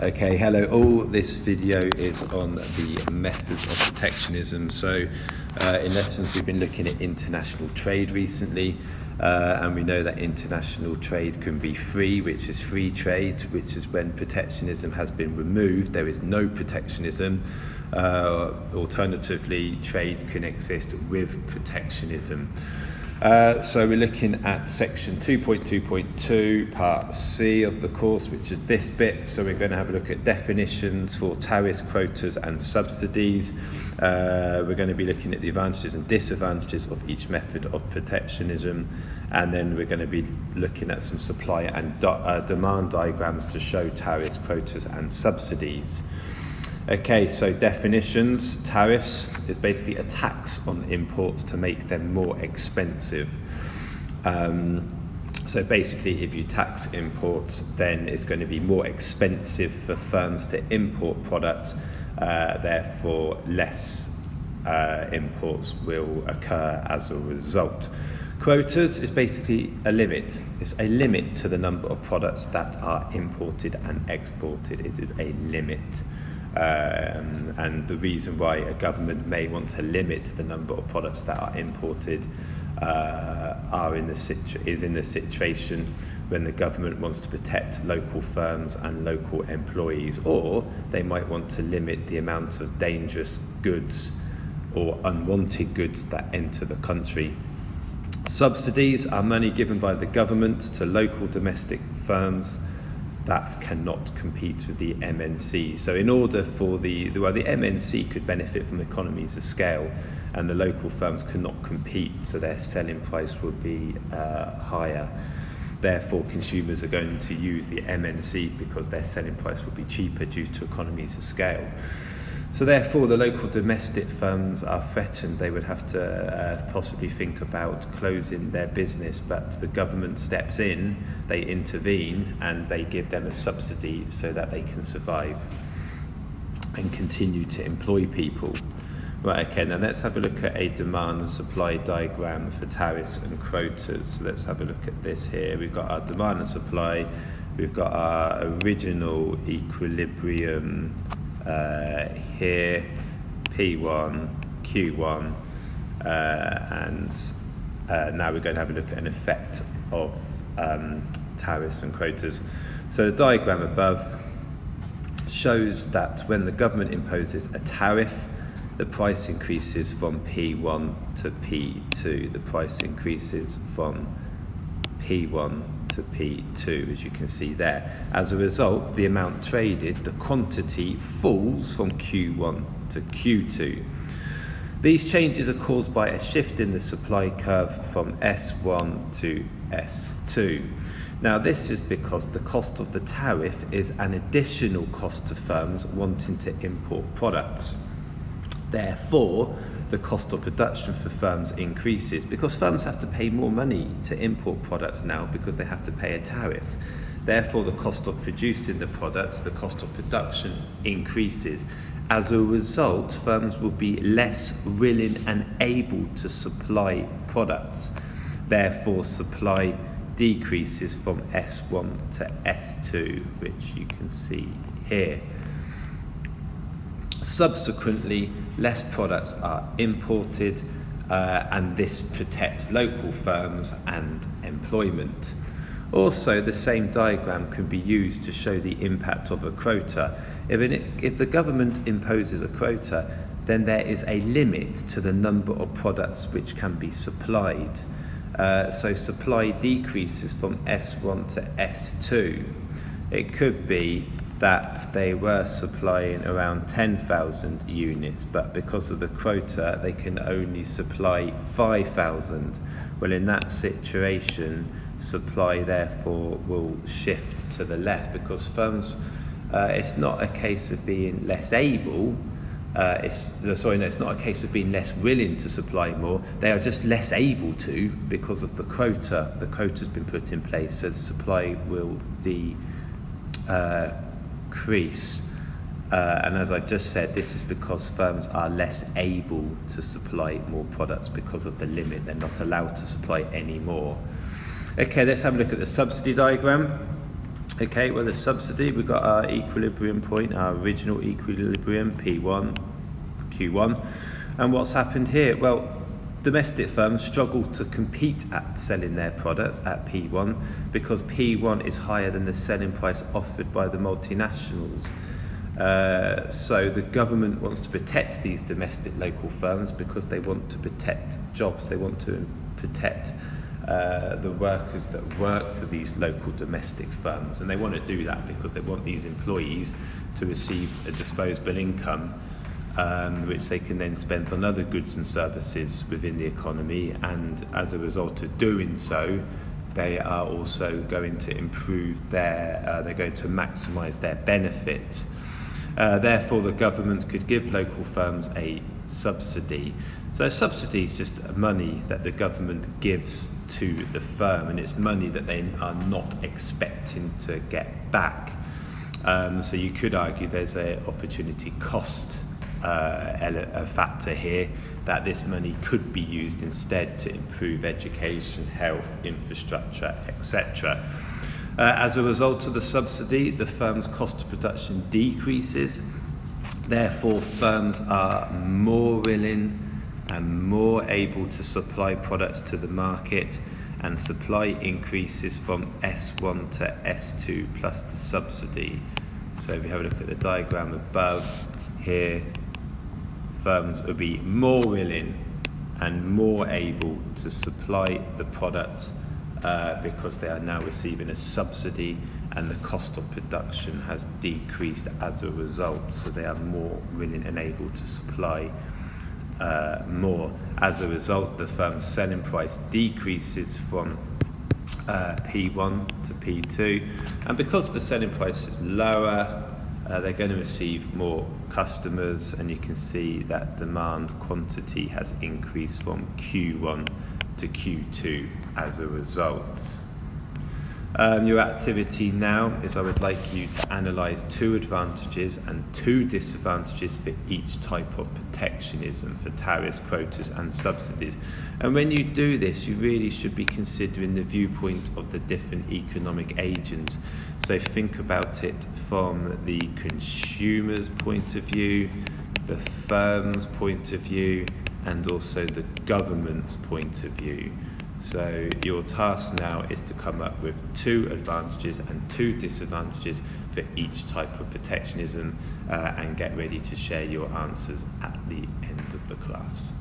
Okay, hello all. This video is on the methods of protectionism. So in lessons we've been looking at international trade recently, and we know that international trade can be free, which is free trade, which is when protectionism has been removed. There is no protectionism. Alternatively, trade can exist with protectionism. So we're looking at section 2.2.2 part C of the course, which is this bit. So we're going to have a look at definitions for tariffs, quotas and subsidies. We're going to be looking at the advantages and disadvantages of each method of protectionism, and then we're going to be looking at some supply and demand diagrams to show tariffs, quotas and subsidies. Okay, so definitions. Tariffs is basically a tax on imports to make them more expensive. So basically, if you tax imports, then it's going to be more expensive for firms to import products, therefore less imports will occur as a result. Quotas is basically a limit. It's a limit to the number of products that are imported and exported. It is a limit. And the reason why a government may want to limit the number of products that are imported is in the situation when the government wants to protect local firms and local employees, or they might want to limit the amount of dangerous goods or unwanted goods that enter the country. Subsidies are money given by the government to local domestic firms that cannot compete with the MNC. So in order for the MNC could benefit from economies of scale, and the local firms could not compete, so their selling price would be higher. Therefore, consumers are going to use the MNC because their selling price would be cheaper due to economies of scale. So therefore, the local domestic firms are threatened. They would have to possibly think about closing their business, but the government steps in, they intervene, and they give them a subsidy so that they can survive and continue to employ people. Right, okay, now let's have a look at a demand and supply diagram for tariffs and quotas. So let's have a look at this here. We've got our demand and supply, we've got our original equilibrium here, P1, Q1, and now we're going to have a look at an effect of tariffs and quotas. So the diagram above shows that when the government imposes a tariff, the price increases from P1 to P2. The price increases from P1 to P2, as you can see there. As a result, the amount traded, the quantity, falls from Q1 to Q2. These changes are caused by a shift in the supply curve from S1 to S2. Now, this is because the cost of the tariff is an additional cost to firms wanting to import products. Therefore, the cost of production for firms increases because firms have to pay more money to import products now because they have to pay a tariff. Therefore, the cost of producing the products, the cost of production increases. As a result, firms will be less willing and able to supply products. Therefore, supply decreases from S1 to S2, which you can see here. Subsequently, less products are imported, and this protects local firms and employment. Also, the same diagram can be used to show the impact of a quota. If the government imposes a quota, then there is a limit to the number of products which can be supplied. So supply decreases from S1 to S2. It could be that they were supplying around 10,000 units, but because of the quota, they can only supply 5,000. Well, in that situation, supply therefore will shift to the left because firms, it's not a case of being less able, it's not a case of being less willing to supply more. They are just less able to because of the quota. The quota's been put in place, so the supply will decrease. And as I've just said, this is because firms are less able to supply more products because of the limit. They're not allowed to supply any more. Okay, let's have a look at the subsidy diagram. Okay, well, the subsidy, we've got our equilibrium point, our original equilibrium, P1, Q1. And what's happened here? Well, domestic firms struggle to compete at selling their products at P1 because P1 is higher than the selling price offered by the multinationals. So the government wants to protect these domestic local firms because they want to protect jobs, they want to protect the workers that work for these local domestic firms, and they want to do that because they want these employees to receive a disposable income which they can then spend on other goods and services within the economy, and as a result of doing so they are also going to improve they're going to maximise their benefit. Therefore the government could give local firms a subsidy. So a subsidy is just money that the government gives to the firm, and it's money that they are not expecting to get back. So you could argue there's an opportunity cost a factor here, that this money could be used instead to improve education, health, infrastructure, etc. As a result of the subsidy, the firm's cost of production decreases. Therefore, firms are more willing and more able to supply products to the market, and supply increases from S1 to S2 plus the subsidy. So if you have a look at the diagram above here, firms will be more willing and more able to supply the product because they are now receiving a subsidy, and the cost of production has decreased as a result, so they are more willing and able to supply more. As a result, the firm's selling price decreases from P1 to P2, and because the selling price is lower, they're going to receive more customers, and you can see that demand quantity has increased from Q1 to Q2 as a result. Your activity now is I would like you to analyse 2 advantages and 2 disadvantages for each type of protectionism, for tariffs, quotas and subsidies. And when you do this, you really should be considering the viewpoint of the different economic agents. So think about it from the consumer's point of view, the firm's point of view, and also the government's point of view. So your task now is to come up with 2 advantages and 2 disadvantages for each type of protectionism, and get ready to share your answers at the end of the class.